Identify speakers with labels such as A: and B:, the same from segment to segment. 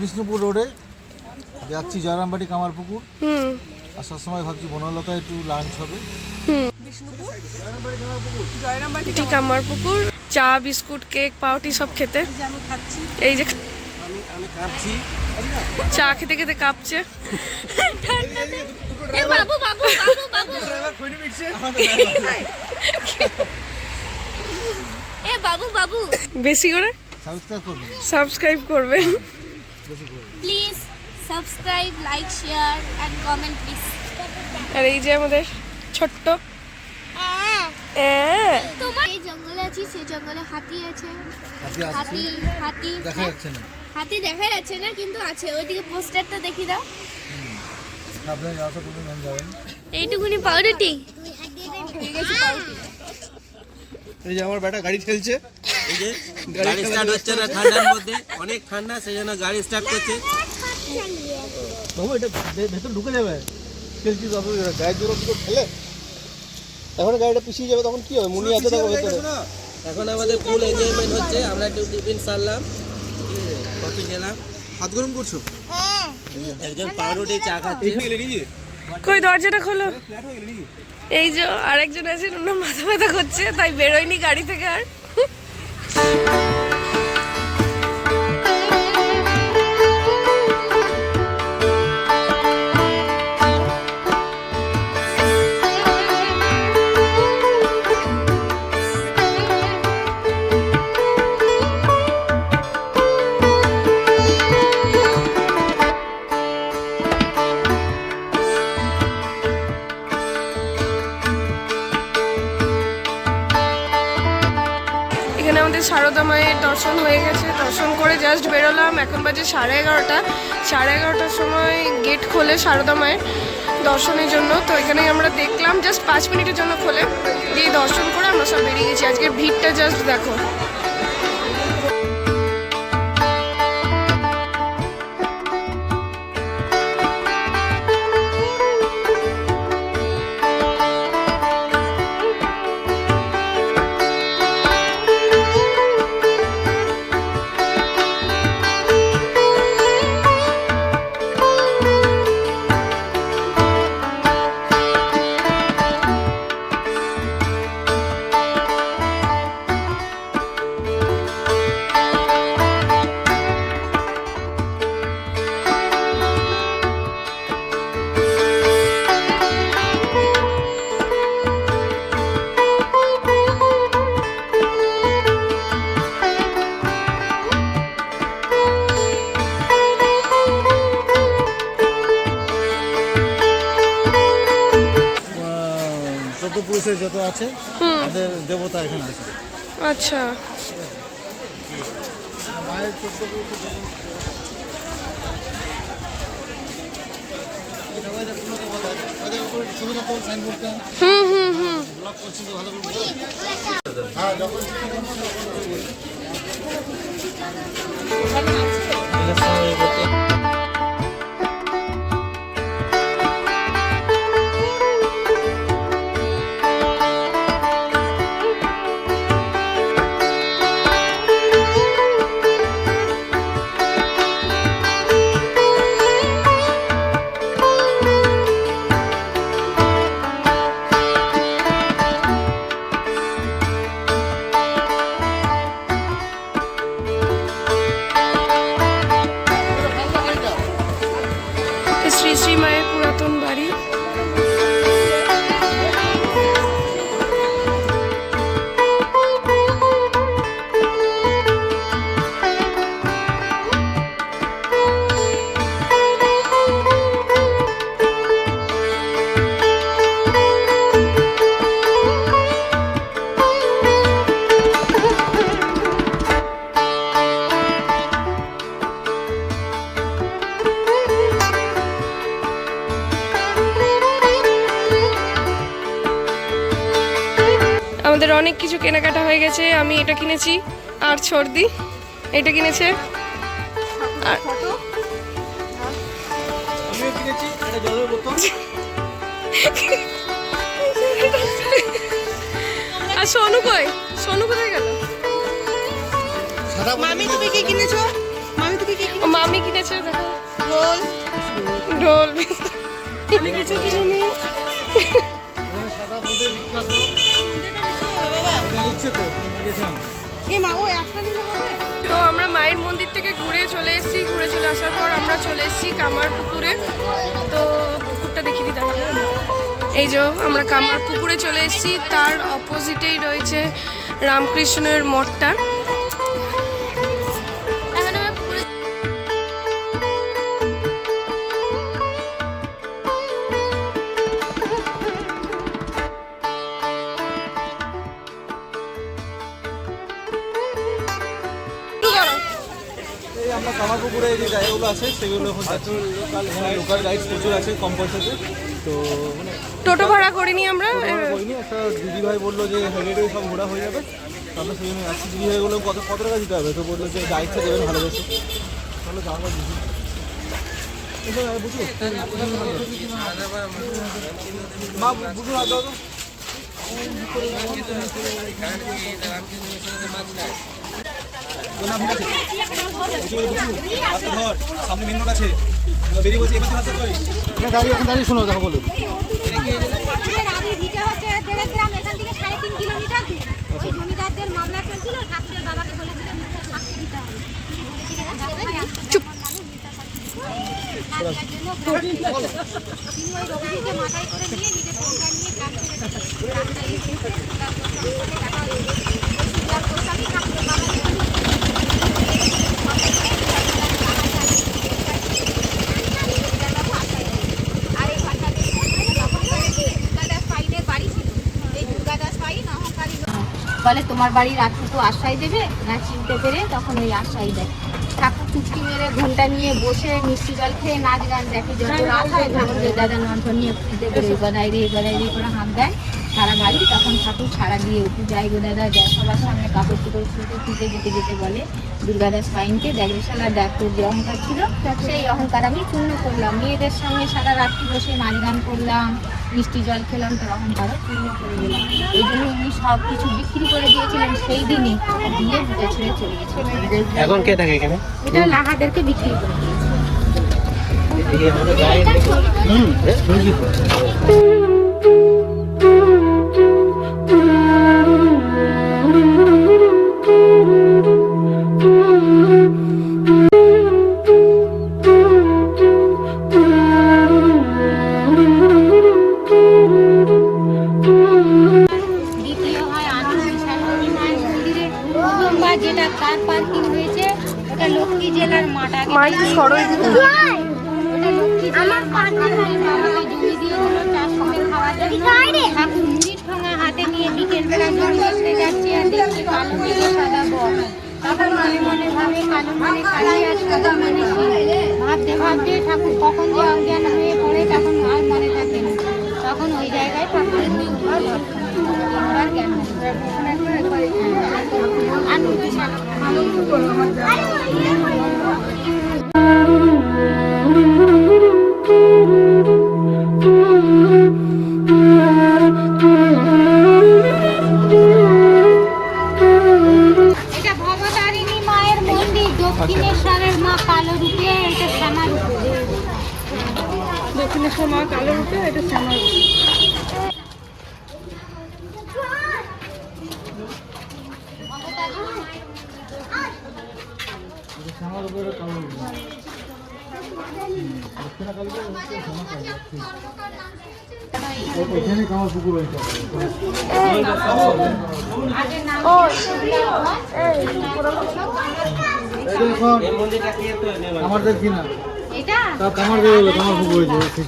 A: বিষ্ণুপুর রোডে যাচ্ছি জয়রামবাটি কামারপুকুর। আসার সময় ভাবছি বনলতা একটু লাঞ্চ হবে।
B: জয়রামবাটি কামারপুকুর, চা বিস্কুট কেক পাউটি সব খেতে। এই যে
A: আমি কাঁপছি,
B: চা খেতে খেতে কাঁপছে। বেশি করে সাবস্ক্রাইব করবেন
C: please. Subscribe, like, share and comment please.
B: আর এই যে আমাদের ছোট্ট
C: তোমার এই জঙ্গলে আছি, সেই জঙ্গলে হাতি আছে। হাতি হাতি
A: দেখা যাচ্ছে না,
C: হাতি দেখা যাচ্ছে না কিন্তু আছে। ওইদিকে পোস্টারটা দেখি দাও।
A: আপনারা যাওয়া তো যাবেন।
C: এইটুকুনি পাউরুটি।
A: এই যে আমার বেটা গাড়ি ঠেলছে,
D: এই যে গাড়ি স্টার্ট হচ্ছে না ঠান্ডার মধ্যে, অনেক ঠান্ডা, সেই জন্য গাড়ি স্টার্ট করছে।
A: বাবু এটা ভেতর ঢুকে যাবে, খেলছি তো গায়ের জোর তো ঠেলে, এখন গাড়িটা পিছিয়ে যাবে, তখন কি হবে? মুনি আছে দেখো ভেতরে।
D: এখন আমাদের ফুল এনজয়মেন্ট হচ্ছে, আমরা একটু টিফিন সারলাম, কফি খেলাম।
A: হাত গরম করছো?
D: একজন পাউরুটি চা খাচ্ছে।
B: কই দরজাটা খোলো। এই যে আরেকজন আছে, ওনার মাথা ব্যথা করছে, তাই বেরোয়নি গাড়ি থেকে আর। এখানে আমাদের সারদা মায়ের দর্শন হয়ে গেছে, দর্শন করে জাস্ট বেরোলাম। এখন বাজে 11:30। 11:30টার সময় গেট খোলে সারদা মায়ের দর্শনের জন্য। তো এখানে আমরা দেখলাম, জাস্ট 5 মিনিটের জন্য খোলে, দিয়ে দর্শন করে আমরা সব বেরিয়ে গেছি। আজকের ভিড়টা জাস্ট দেখো।
A: পুরুষের যত আছে তাদের দেবতা এখানে আছে।
B: আচ্ছা,
A: মায়ের 14 শ্রী শ্রী মায়ের পুরাতন বাড়ি। আমাদের অনেক কিছু কেনাকাটা হয়ে গেছে। আমি এটা কিনেছি আর সর্দি এটা কিনেছে। আর সোনু কই? সোনু কোথায় গেল?
E: মামি তুমি কি কিনেছো? মামি তুমি
B: ও মামি কিনেছে দেখো ঢোল ঢোল আমি কিছু কিনিনি। তো আমরা মায়ের মন্দির থেকে ঘুরে চলে এসেছি, ঘুরে চলে আসার পর আমরা চলে এসেছি কামার পুকুরে। তো পুকুরটা দেখিয়ে দিতে হবে। এই যে আমরা কামার পুকুরে চলে এসেছি, তার অপোজিটেই রয়েছে রামকৃষ্ণের মঠটা।
A: এই আমরা কামারপুকুরে যে জায়গাগুলো আছে সেগুলো হচ্ছে লোকাল গাইডস প্রচুর আছে কম পয়সাতে। তো মানে
B: টোটো ভাড়া করিনি আমরা।
A: হয়নি, একটা দিদিভাই বললো যে হেঁটে সব ঘোরা হয়ে যাবে। আমরা সেই জন্য আসছি। দিদিভাই বললো কত টাকা দিতে হবে, তো বললো যে যা ইচ্ছা দেবেন ভালোবেসে। তাহলে যাওয়া বুঝি মা বুঝুন হাত দাও তো। সামনে মেন রোড আছে, বেরিয়ে বলছি এবার দাঁড়িয়ে শোনো দেখো বলো।
C: বলে তোমার বাড়ির রাতটুকু আশ্রয় দেবে না, চিনতে পেরে তখন ওই আশ্রয় দেয়। ঠাকুর চুটকি মেরে ঘন্টা নিয়ে বসে মিষ্টি জল খেয়ে নাচ গান দেখে। যত রাত হয় ঠাকুরের দাদা নন্ধন নিয়ে ফুটে করে গদাই রে করে হাত দেয় সারা বাড়ি। তখন ঠাকুর ছাড়া দিয়ে উঠে যায় গো দাদা, যায় সবার সামনে কাপড় চুপড় ছুটে যেতে যেতে বলে দুর্গাদাস পাইনকে, দেখবেশালা দেখ তোর যে অহংকার ছিল সেই অহংকার আমি চূর্ণ করলাম। মেয়েদের সঙ্গে সারা রাত্রি বসে নাচ গান করলাম, মিষ্টি জল খেলাম, তোর অহংকারও চূর্ণ করে দিলাম। এই জন্য উনি সব কিছু বিক্রি করে দিয়েছিলেন সেই দিনই, দিয়ে বুঝে ছেড়ে চলে গেছে।
D: এখন কে থাকে এখানে?
C: এটা লাহাদেরকে বিক্রি করে যেটা কার পার্কিং হয়েছে ওটা লক্ষ্মী জেলার মাঠ। আগে ওটা লক্ষ্মী জেলার মাঠ। বাবাকে জমি দিয়েছিল চাষ করে খাওয়ার জন্য। ঠাকুর মুড়ির ঠোঙা হাতে নিয়ে বিকেলবেলা জল দেখতে যাচ্ছে আর দেখছে কালো মেঘে সাদা বক। তখন মনে মনে ভাবে কালো মানে কালী আর সাদা মানে ভাবতে ভাবতে ঠাকুর কখন যে অজ্ঞান হয়ে পড়ে তখন আর মনে থাকে না। তখন ওই জায়গায় ঠাকুরের তিনবার জ্ঞান দক্ষিণেশ্বরের মা কালো রূপে, এটা শ্যামা রূপে।
B: দক্ষিণেশ্বর মা কালো রূপে, এটা শ্যামা রূপে।
A: আমাদের কিনা
C: এটা
A: কামার দিয়ে কামার পুকুর হয়েছে।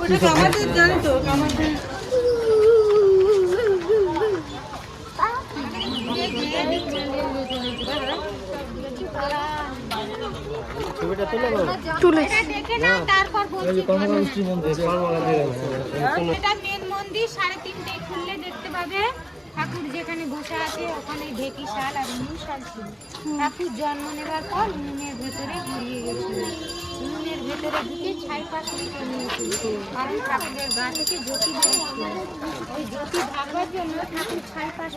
B: তুলে
C: দেখে নাও তারপর বলছি।
A: কর্মকাণ্ডী মন্দির
C: এটা মেন মন্দির, 3:30 খুললে দেখতে পাবে ঠাকুর যেখানে বসে আছে ওখানে ঢেকি শাল আর উনুন শাল ছিল। ঠাকুর জন্ম নেবার পর উনুনের ভেতরে হারিয়ে গেছিল। উনুনের ভেতরে দিকে ছাই পাশ করে নিয়েছিল, কারণ ঠাকুরের গা থেকে জ্যোতি বেরোচ্ছিল। ওই জ্যোতি ভাগবার জন্য ঠাকুর ছাই পাশ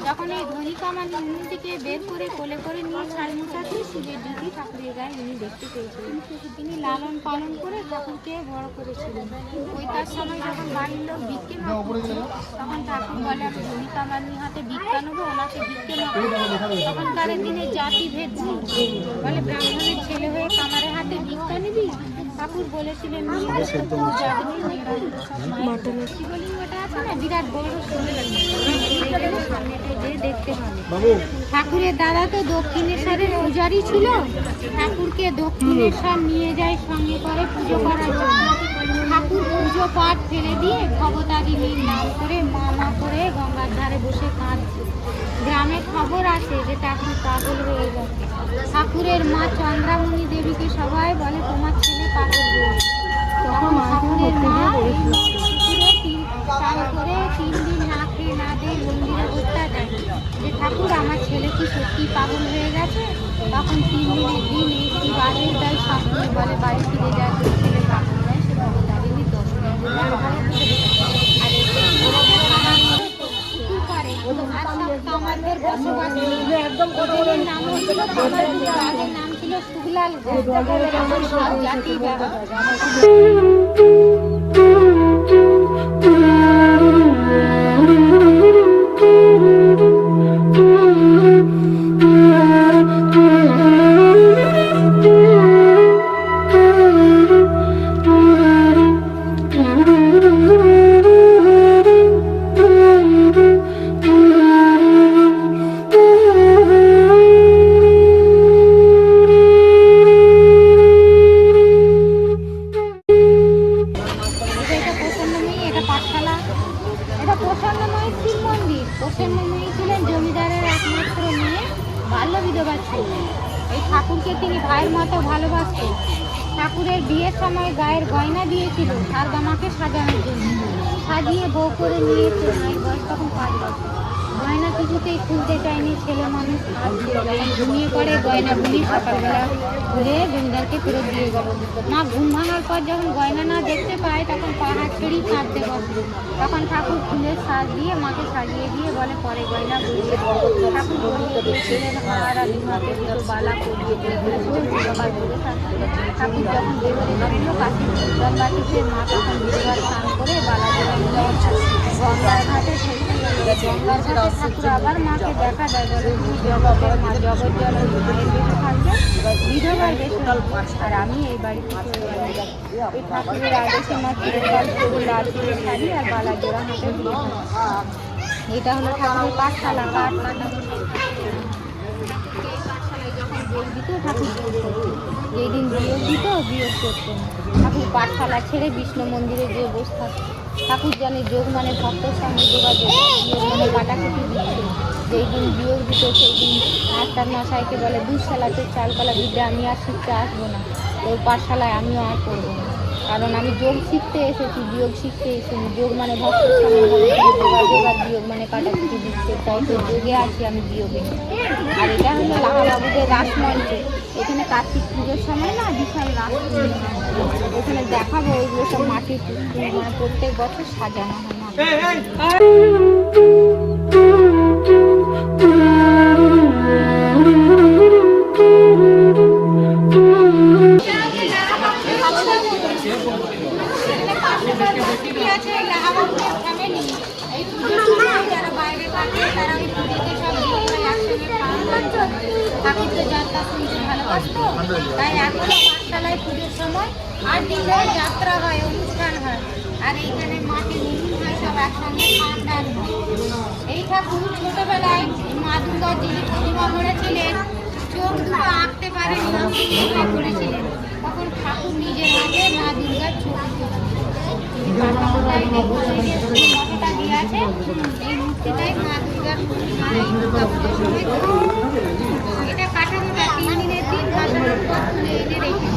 C: যখন এই ধনী কামানি উনুন থেকে বের করে কোলে করে নিয়ে ছাই মোছাতে শিবের জ্যোতি ঠাকুরের গায়ে উনি দেখতে পেয়েছিলেন। তিনি লালন পালন করে ঠাকুরকে বড় করেছিলেন। ওই তার সময় যখন বাড়ির লোক ভিক্ষে মাগছিল, তখন ঠাকুর বলে আমি ধনী কামানির হাতে ভিক্ষা নেবো, ওনাকে ভিক্ষে মাগবো। তখনকার দিনে জাতি ভেদ ছিল, বলে ব্রাহ্মণের ছেলে হয়ে কামারের হাতে ভিক্ষা নিবি? ঠাকুর বলেছিলেন শিবলিঙ্গটা আছে না, বিরাট বড় দেখতে পাবে। ঠাকুরের দাদা তো দক্ষিণেশ্বরের পূজারি ছিল, ঠাকুরকে দক্ষিণেশ্বর নিয়ে যায় সঙ্গে করে পুজো করার জন্য। ঠাকুর পুজো পাঠ ফেলে দিয়ে ভবতারিণীর নাম করে মা মা করে গঙ্গার ধারে বসে কাঁদছে। গ্রামে খবর আসে যে ঠাকুর পাগল হয়ে গেছে। ঠাকুরের মা চন্দ্রামণি দেবীকে সবাই বলে তোমার ছেলে পাগল হয়ে গেছে। তখন ঠাকুরের মা স্নান করে 3 দিন না খেয়ে না দিয়ে মন্দিরে ঘুরতে যায় যে ঠাকুর আমার ছেলে কি সত্যি পাগল হয়ে গেছে। তখন 3 দিনের দিন একটি বাড়ির দেয় ঠাকুর বলে বাড়ি ফিরে যায়, তোর ছেলে পাগল নয়, সে ভবতারিণীর দর্শন আর কামারদের বসবাস নাম ছিল আগের নাম ছিল শুকলাল সব জাতি ঠাকুরকে তিনি ভাইয়ের মতো ভালোবাসতেন। ঠাকুরের বিয়ের সময় গায়ের গয়না দিয়েছিল সারদামাকে সাজানোর জন্য, সাজিয়ে বউ করে নিয়েছে। মায়ের বয়স তখন 5 বছর। গয়না কিছুতেই খুলতে চায়নি ছেলে মানুষ, ঘুমিয়ে পড়ে গয়নাগুলি সকালবেলা ঘুরে জমিদারকে ফেরত দিয়ে গেল। মা ঘুম ভাঙার পর যখন গয়না না দেখতে পায় তখন পাহাড় ছেড়েই কাঁদতে বসলো। তখন ঠাকুর ফুলের সাজ দিয়ে মাকে সাজিয়ে দিয়ে বলে পরে গয়না বুঝিয়ে ঠাকুর গড়িয়ে দিয়েছিলেন হার আর হাতে দুটো বালা করিয়ে ঠাকুর যখন বেরোতে বেরোল কাশি বাটিতে মা তখন বিধবার স্নান করে বালা গঙ্গার ঘাটে গঙ্গার ঘাটে ঠাকুর আবার মাকে দেখা দেয়, বলে তুমি জগতের মা, জগৎ জল মায়ের বেশে থাকবে, বিধবার বেশে আর আমি এই বাড়িতে চলে যাবো। এই ঠাকুরের আদেশে মা চিরকাল লাল ফুলের শাড়ি আর বালা জোড়া হাতে দিয়ে। এটা হলো ঠাকুরের পাঠশালা। কাঠ কাটা যখন যোগ দিত ঠাকুর যোগ করতো, যেই দিন বিয়োগ দিত বিয়োগ করতো না। ঠাকুর পাঠশালা ছেড়ে বিষ্ণু মন্দিরে যে বসে থাকতো। ঠাকুর জানে যোগ মানে ভক্তের সঙ্গে যোগাযোগ, বিয়োগ মানে কাটাকুটি দিচ্ছে। যেই দিন বিয়োগ দিত সেই দিন মাস্টার মশাইকে বলে দুধশালাতে চালকলা বিদ্যা আমি আর শিখতে আসবো না, ওই পাঠশালায় আমিও আর করবো না, কারণ আমি যোগ শিখতে এসেছি, বিয়োগ শিখতে এসেছি। যোগ মানে ভক্তের সঙ্গে যোগাযোগ আর বিয়োগ মানে কাটাকুটি দিচ্ছে, তাই তো যোগে আছি আমি বিয়োগে। আর এটা হলো লাহাবাবুদের রাসমঞ্চ। এখানে কার্তিক পুজোর সময় না বিশাল রাস এখানে দেখাবো। ওইগুলো সব মাটির মানে প্রত্যেক বছর সাজানো হয় না। ঠাকুর তো যাত্রা শুনতে ভালোবাসতো, তাই এখনো পাঠশালায় পুজোর সময় 8 দিন ধরে যাত্রা হয়, অনুষ্ঠান হয়। আর এইখানে মাটির উনুন হয়, সব একসঙ্গে খান দান হয়। এই ঠাকুর ছোটবেলায় মা দুর্গার যিনি প্রতিমা করেছিলেন, চোখ দুটো আঁকতে পারেনি, করেছিলেন। তখন ঠাকুর নিজের হাতে মা দুর্গার চোখ মূর্তিটা দিয়ে আছে, এই মূর্তিটাই মা দুর্গার এটা কাঠামোটা 3 দিনের দিন কাঠানোর পর তুলে এনে রেখে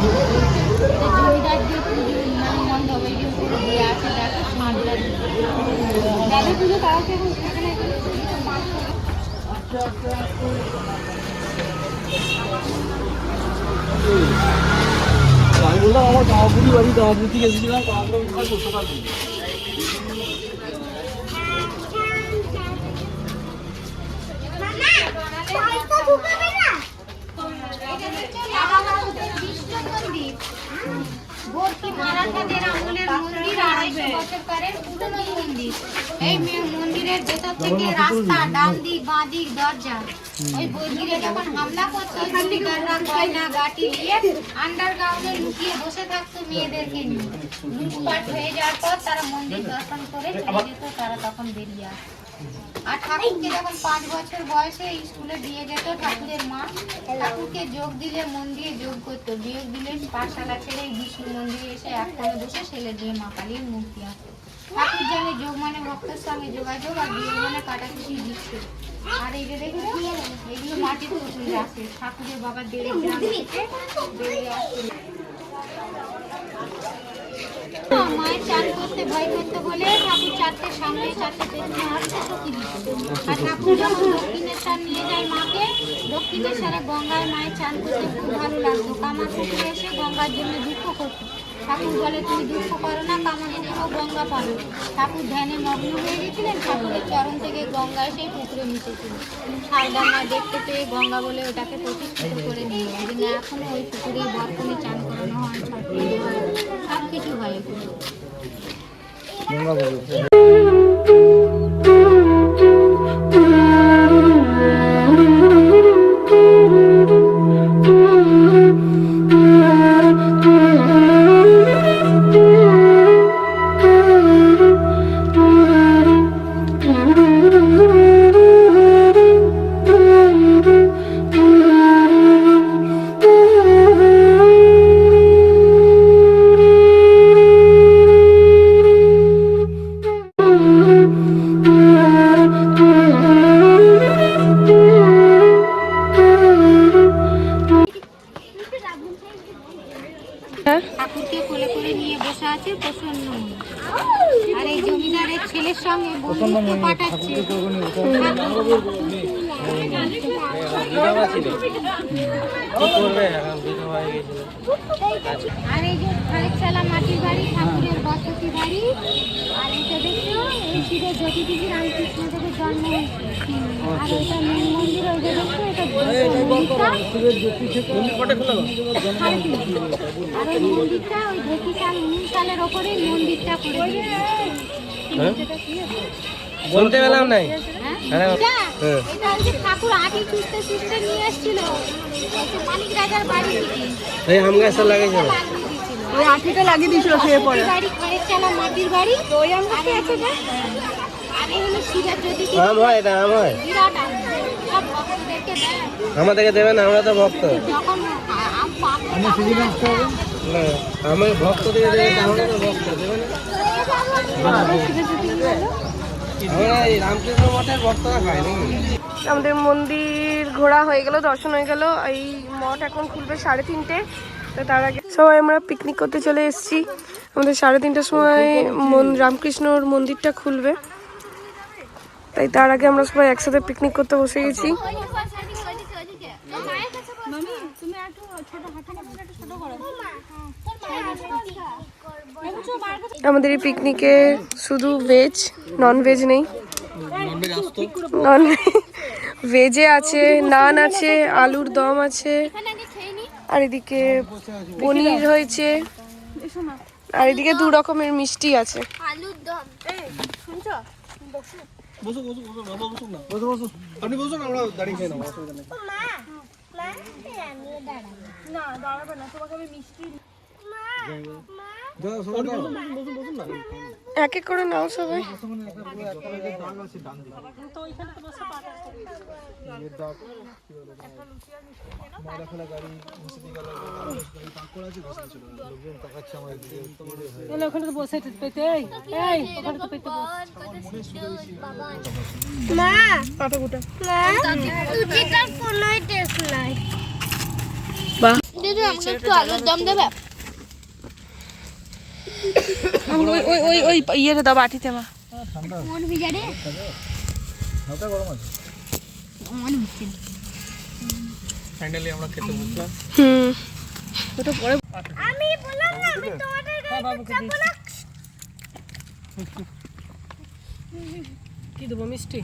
C: জমিদার যে পুজো মানে মণ্ডপে যে পুজো দিয়ে আছে দেখো সাজটা দাদা পুজো তারা এখন সেখানে
A: বললাম আমার কামাপুরি বাড়ি, কামাপুর থেকে এসেছিলাম, কামাপুর সকাল থেকে।
C: মারাঠাদের আমলের মন্দির, 250 বছরকারের পুরনো মন্দির। এই মন্দিরের ভেতর থেকে রাস্তা, ডান দিক বাঁ দিক দরজা। ওই বৈদিরে যখন হামলা করতো জমিদাররা কয়না গাটি নিয়ে আন্ডারগ্রাউন্ডে লুকিয়ে বসে থাকতো মেয়েদেরকে নিয়ে। লুটপাট হয়ে যাওয়ার পর তারা মন্দির দর্শন করে চলে যেত, তারা তখন বেরিয়ে আসতো। আর ঠাকুরকে যখন 5 বছর বয়সে স্কুলে দিয়ে যেত ঠাকুরের মা, ঠাকুরকে যোগ দিলে মন দিয়ে যোগ করতো, বিয়োগ দিলে পাঠশালা ছেড়ে বিষ্ণু মন্দিরে এসে এক কোণে বসে সেলে দিয়ে মা কালীর মূর্তি আসতো। ঠাকুর জানে যোগ মানে ভক্তের সঙ্গে যোগাযোগ, আর বিয়োগ মানে কাটাকুটি দিচ্ছে। আর এই যে দেখুন এগুলো মাটিতে উঠে আসে, ঠাকুরের বাবা দেড় গ্রাম থেকে বেরিয়ে আসে। মায়ের চান করতে ভয় করতে বলে ঠাকুর 4টে সামনে 4টে পেছনে আসতে সখী দিত। আর ঠাকুর যখন দক্ষিণের চান নিয়ে যায় মাকে, দক্ষিণেশ্বরে গঙ্গায় মায়ের চান করতে খুব ভালো লাগতো। কামারপুকুরে এসে গঙ্গার জন্য দুঃখ করতো। ঠাকুর বলে তুমি দুঃখ করো না, কামারপুকুরেও গঙ্গা পাবে। ঠাকুর ধ্যানে মগ্ন হয়ে গেছিলেন, ঠাকুরের চরণ থেকে গঙ্গা এসে পুকুরে মিশেছিল। সারদা মা দেখতে পেয়ে গঙ্গা বলে ওটাকে প্রতিষ্ঠিত করে দিল। কিন্তু এখনো ওই পুকুরে বর্তমানে চান করানো হয়, ছট পুজো হয়, সব কিছু হয় এগুলো। ঠাকুরকে কোলে করে নিয়ে বসে আছে প্রসন্ন মনে। আর এই জমিদারের ছেলের সঙ্গে বন্ধুত্ব পাঠাচ্ছে। আর এই যে খালেকশালা মাটির বাড়ি, ঠাকুরের বসতি বাড়ি। আর এটা দেখছো এই ছিল জ্যোতিদিদি রামকৃষ্ণদেবের জন্ম হয়েছে। আর এটা মেন মন্দির, ওই যে দেখছো এটা মন্দিরটা। আর ওই মন্দিরটা ওই 19 সালের ওপরে মন্দিরটা করে দিয়েছে।
D: শুনতে পেলাম নাই।
C: এটা হচ্ছে ঠাকুর আটি চুষতে চুষতে নিয়ে এসেছিল মানিক রাজার বাড়ি থেকে।
D: এই আম গাছটা লাগাইছিল,
B: ওই আঠিটা লাগিয়ে দিয়েছিল খেয়ে পরে।
C: বাড়ি খালেকশালা মাটির বাড়ি, তো ওই আম গাছটা আছে না। আর এই হলো শিরা জ্যোতিদিদি।
D: আম হয়, এটা আম হয়।
C: বিরাট আম, সব ভক্তদেরকে দেয়।
D: আমাদেরকে দেবেন, আমরা তো ভক্ত।
C: যখন আম পাকে
D: না, আমার ভক্ত দিয়ে দেবেন, আমরা তো ভক্ত দেবেন। আমরা এই রামকৃষ্ণ মঠের ভক্তরা খাই নাকি?
B: আমাদের মন্দির ঘোরা হয়ে গেল, দর্শন হয়ে গেল। এই মঠ এখন খুলবে 3:30, তো তার আগে সবাই আমরা পিকনিক করতে চলে এসেছি। আমাদের 3:30টার সময় রামকৃষ্ণর মন্দিরটা খুলবে, তাই তার আগে আমরা সবাই একসাথে পিকনিক করতে বসে গেছি। আমাদের এই পিকনিকে শুধু ভেজ, নন ভেজ নেই। নন ভেজে আছে, নান আছে, আলুর দম আছে, আর এদিকে পনির হয়েছে, আর এদিকে 2 রকমের মিষ্টি আছে।
A: আপনি বসুন, আমরা দাঁড়িয়ে খেয়ে নেবো, অসুবিধা নেই।
B: এক এক করে নাও সবাই।
C: আলুর দম দেবে।
B: ওই ইয়েতে দাও, বাটিতে মা।
C: মন ভিজারে
A: হালকা গরম আছে।
C: মন হচ্ছে
A: ফাইনালি আমরা খেতে বসলাম।
B: ওটা পরে
C: আমি বললাম
B: কি দেবো মিষ্টি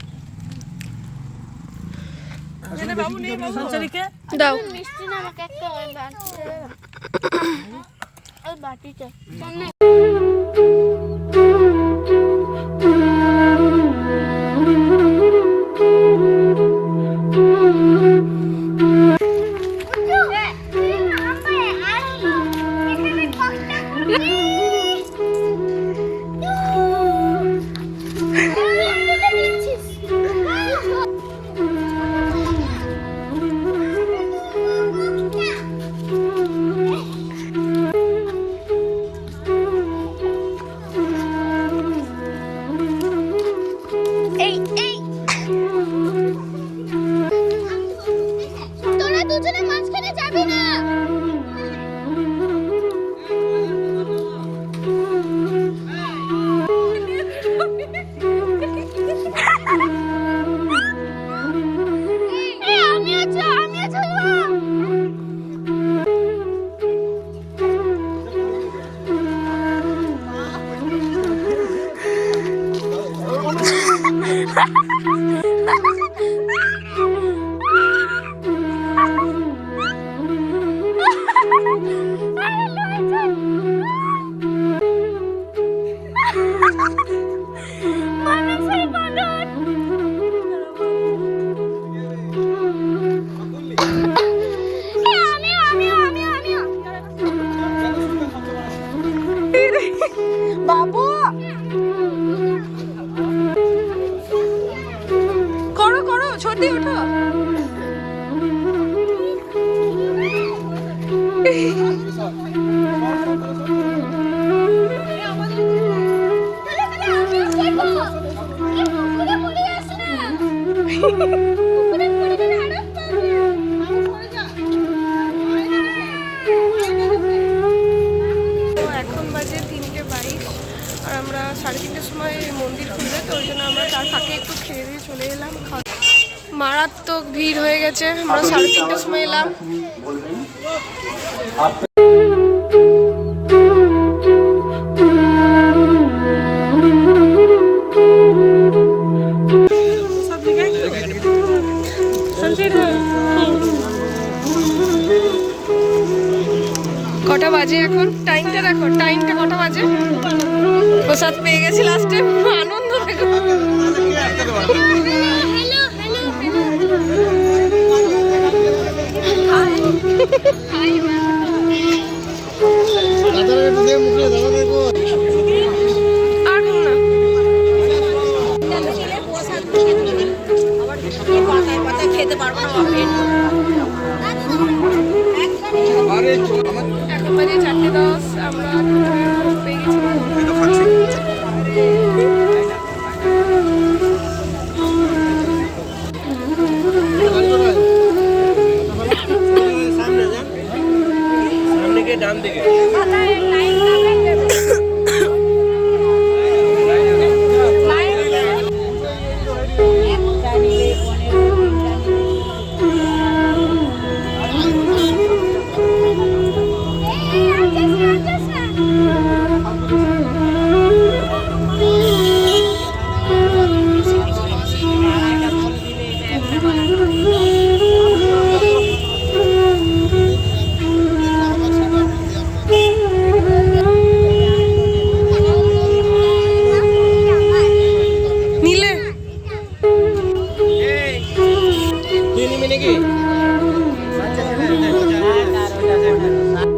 B: দাও
E: মিষ্টি না আমাকে একটা বাটিতে তোরা দুজনে মাঝখানে যাবি না আমিও চলবো
B: বাবু করো করো ছোটি ওঠো এখন বাজে 3:22 আর আমরা 3:30টার সময় মন্দির খুলবে তো ওই জন্য আমরা তার ফাঁকে একটু খেয়ে দিয়ে চলে এলাম মারাত্মক ভিড় হয়ে গেছে আমরা 3:30টার সময় এলাম কটা বাজে এখন টাইমটা দেখো টাইমটা কটা বাজে প্রসাদ পেয়ে গেছি লাস্টে আনন্দ দেখো আর না খেতে পারবো না এখন বাজে 4:10 আমরা পেয়ে গেছি
D: सामने के डाम दिखे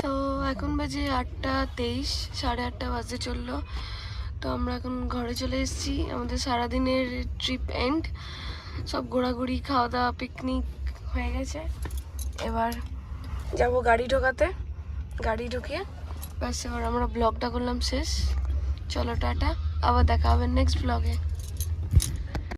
B: তো এখন বাজে 8:23 8:30 বাজে চললো তো আমরা এখন ঘরে চলে এসেছি আমাদের সারাদিনের ট্রিপ এন্ড সব ঘোরাঘুরি খাওয়া দাওয়া পিকনিক হয়ে গেছে এবার যাব গাড়ি ঢোকাতে গাড়ি ঢুকিয়ে ব্যাস এবার আমরা ব্লগটা করলাম শেষ চলো টাটা আবার দেখা হবে নেক্সট ব্লগে